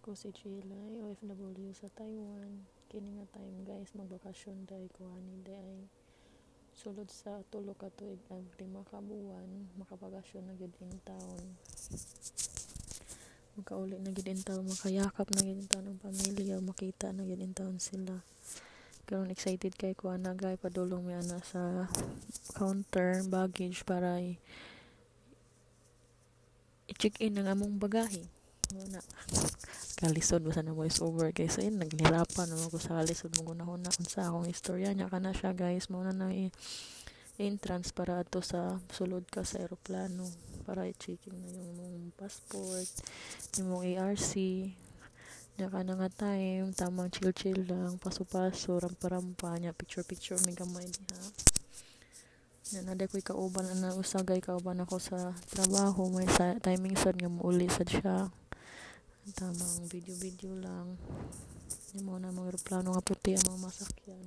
Ako si Sheila, OFW sa Taiwan. Kini nga time guys, magbakasyon dahil ko ani ay sulod sa tulo ka tuig ag 5 ka buwan, makabakasyon na gyud in town. Makauli na gyud in town, makayakap na gyud in town ang pamilya, makita na gyud in town sila. Karon excited kay ko ana gay padulong mi ana sa counter baggage para i-check in ang among bagahe. Muna kalisod basta na voice over kay sa naghirapan naman ko sa kalisod mo gunahuna unsa akong istorya nya kana siya guys. Mao na entrance para ato sa sulod ka sa eroplano para i-checking na yung mong passport, yung mong ARC. Nya kana nga time tamang chill lang, paso-paso, rampa-rampa nya picture may gamay diha. Nya naday ko'y kauban na usagay kauban ako sa trabaho, may timing sad nga muuli sad siya. Tamang video lang. Yung mga namang aeroplano nga puti ang mga masakyan.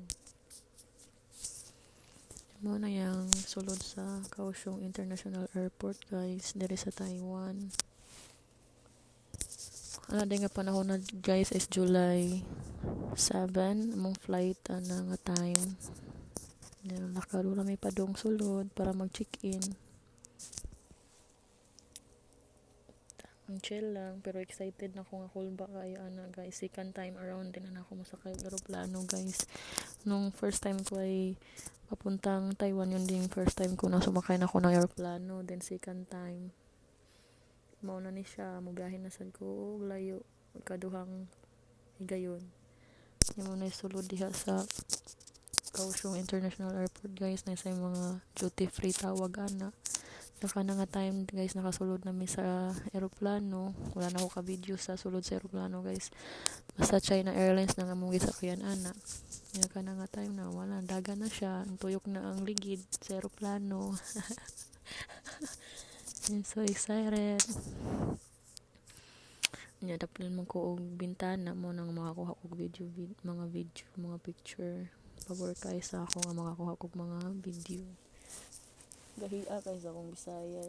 Mo na yung sulod sa Kaohsiung International Airport guys, diri sa Taiwan. Din nga panahon na guys is July 7 among flight ana nga time. Nakadula may padong sulod para mag-check-in. Ang chill lang pero excited na ako nga kulba kayo ana guys. Second time around din na ako masakay aeroplano guys. Nung first time ko ay papuntang Taiwan, yun din first time ko na sumakay na ako ng aeroplano. Then second time mauna ni siya, mubiyahin na sad ko layo kaduhang higayon. Yung muna sulod diha sa Kaohsiung International Airport guys, na sa mga duty free tawag ana. Naka na nga time guys, nakasulod na mi sa aeroplano. Wala na ako ka-video sa sulod sa aeroplano guys. Basta China Airlines na nga mong gisakyan ana. Naka na nga time na wala, daga na siya. Tuyok na ang ligid sa aeroplano. I'm so excited. Nya daplin man ko og bintana mo nang makakuha kog mga picture. Pabor kay sa ako nga makakuha kog mga video. Gahiya kay sa akong Bisaya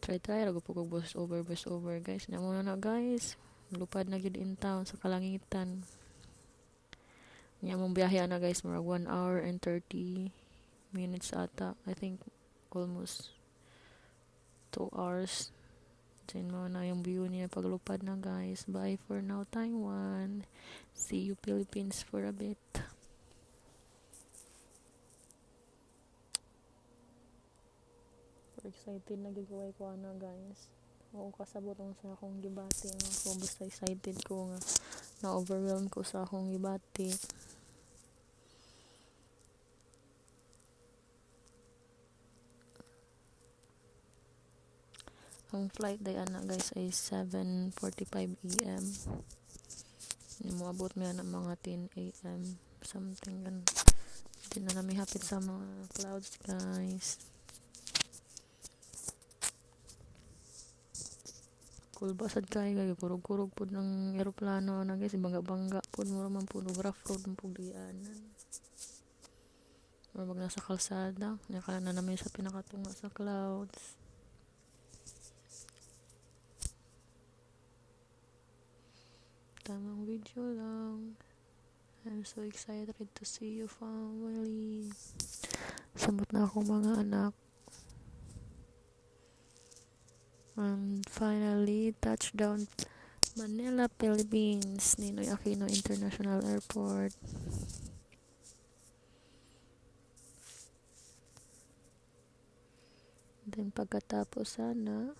Try rago po kog voice over guys. Nya mo na guys. Lupad na gyud in town sa kalangitan. Nya mong biyahe na guys, murag 1 hour and 30 minutes ata. I think almost 2 hours. Then mo na yung view niya paglupad na guys. Bye for now Taiwan. See you Philippines for a bit. Excited na gigaway ko ana guys. Oo, kasabot ang sa akong gibati nga ako. Basta excited ko nga na-overwhelm ko sa akong gibati. Ang flight day ana guys ay 7:45 AM. Moabot mi ana mga 10 AM something gan. Di na nami hapit sa mga clouds guys. Kulba sad kay kurog-kurog pud ng eroplano na guys, bangga pud mo man pud rough road pud dianan. Murag nasa kalsada, nya kana na namin sa pinakatunga sa clouds. Tamang video lang. I'm so excited to see you family. Samot na ako mga anak. And finally, touchdown Manila, Philippines, Ninoy Aquino International Airport. Then pagkatapos sana,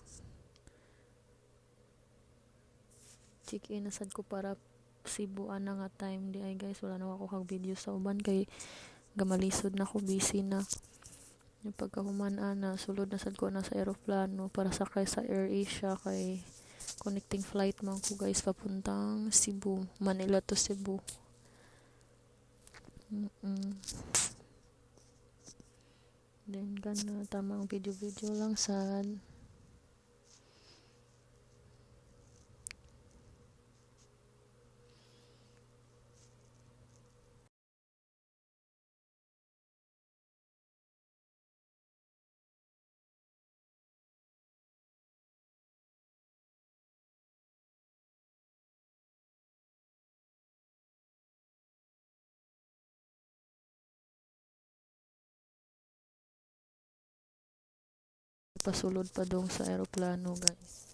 check-in na sad ko para Cebu ana nga time di ay guys. Wala na ako kag video sa uban kay gamalisod na ko, busy na. Yung pagkahuman ana, sulod na sad ko na sa aeroplano para sakay sa AirAsia kay connecting flight man ko guys papuntang Cebu, Manila to Cebu. Then gana tamang video lang sad. pasulod pa dong sa aeroplano guys.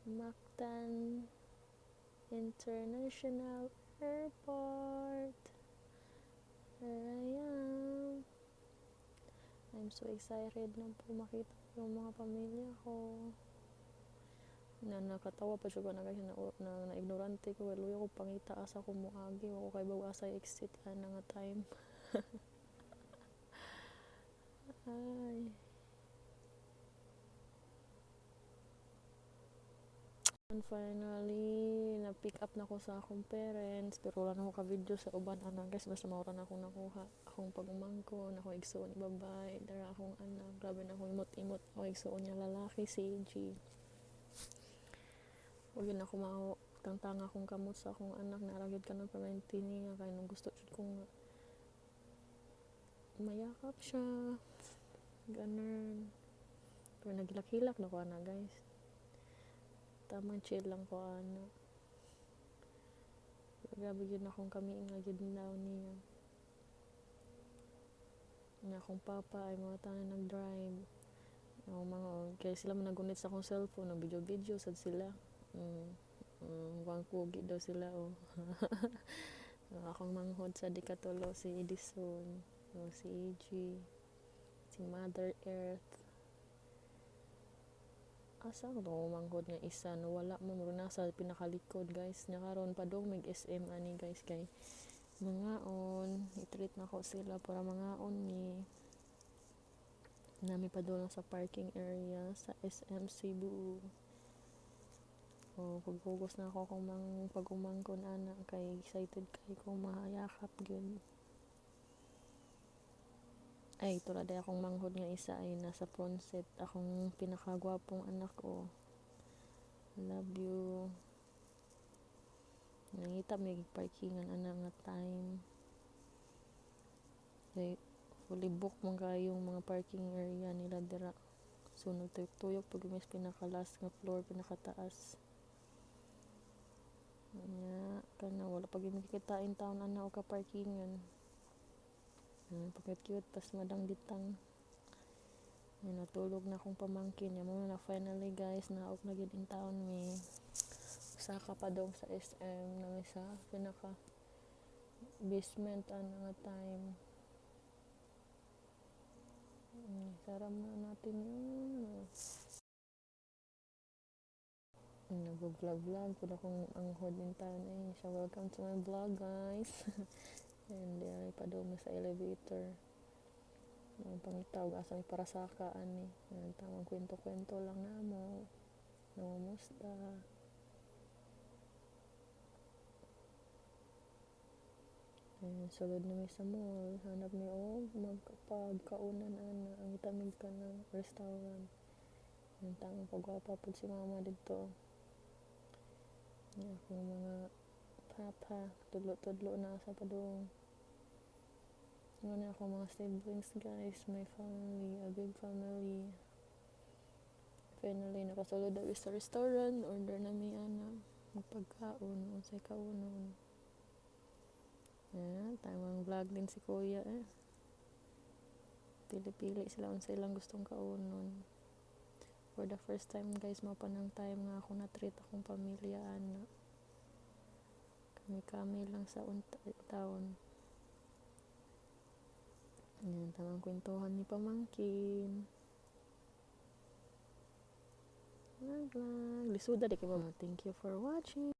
Mactan International Airport. Here I am. I'm so excited na po makita yung mga pamilya ko. Nakatawa pa siya ko na ignorante ko. Luyo ko pangita asa ko muagi. Ako kay bawa asa exit na nga time. Ay. And finally, na-pick up na ko sa akong parents. Pero wala na ako ka-video sa uban anak guys. Basta maura na akong nakuha. Akong pag-umangko, na akong igsuon ni babay. Dara akong anak. Grabe na akong imot-imot. Ako igsuon niya lalaki, si AG. Huwag yun ako tangtanga akong kamot sa akong anak. Naragid ka ng parenti niya. Kaya nung gusto kong mayakap siya. Ganun. Pero nagilak-hilak na ko anak guys. Tamang chill lang ko anak. Grabe yun akong kami nga yun daw niya. Nga akong papa ay mga tanan nag-drive. Kaya sila managunit sa akong cellphone. Video-video sad sila. Mukhang kugi daw sila akong manghod sa Dikatulo si Edison, si AG, si Mother Earth. Asa ko manghod nga isa no wala mo muna sa pinakalikod guys. Nya karon pa dong mag SM ani guys kay mangaon i-treat na ko sila para mangaon ni nami pa doon sa parking area sa SM Cebu. Pagpugos na ako kung pag-umangkon anak kay excited kay kung mahayakap gyud. Ay tulad ay akong manghod nga isa ay nasa front seat akong pinakagwapong anak ko. Love you. Nangita may parkingan anak nga time. Kay fully book man kayong mga parking area nila dira. Sunod tuyok pag mas pinakalas nga floor pinakataas. Kana wala pag makikita in town ana o ka parkingan. Pagkat-cute pas madang ditang. Natulog na akong pamangkin. Mo na finally guys naok na gid in town mi. Usa ka pa dong sa SM na isa pinaka basement ana nga time. Saram na natin yun. Nag-vlog kung akong anghod in town ay. So welcome to my vlog guys. And ay pa daw mo sa elevator. Pangitaw asa may para sa kaan ni. Tamang kwento-kwento lang na mo. Namamusta. Sulod na may sa mall. Hanap ni magpagkaunan ana ang itamig ka ng restaurant. Tamang pagwapa po si mama dito. Akong mga papa tudlo-tudlo na sa padong. Ano ako mga siblings guys, my family, a big family. Finally nakasulod na sa restaurant, order na mi ana magpagkaon unsay kaunon. Tamang vlog din si kuya pili-pili sila unsay lang gustong kaunon. For the first time guys mapanang time nga ako na treat akong pamilya ana. Kami lang sa taon. Tamang kwentuhan ni pamangkin. Vlog. Lisuda di kay mama. Thank you for watching.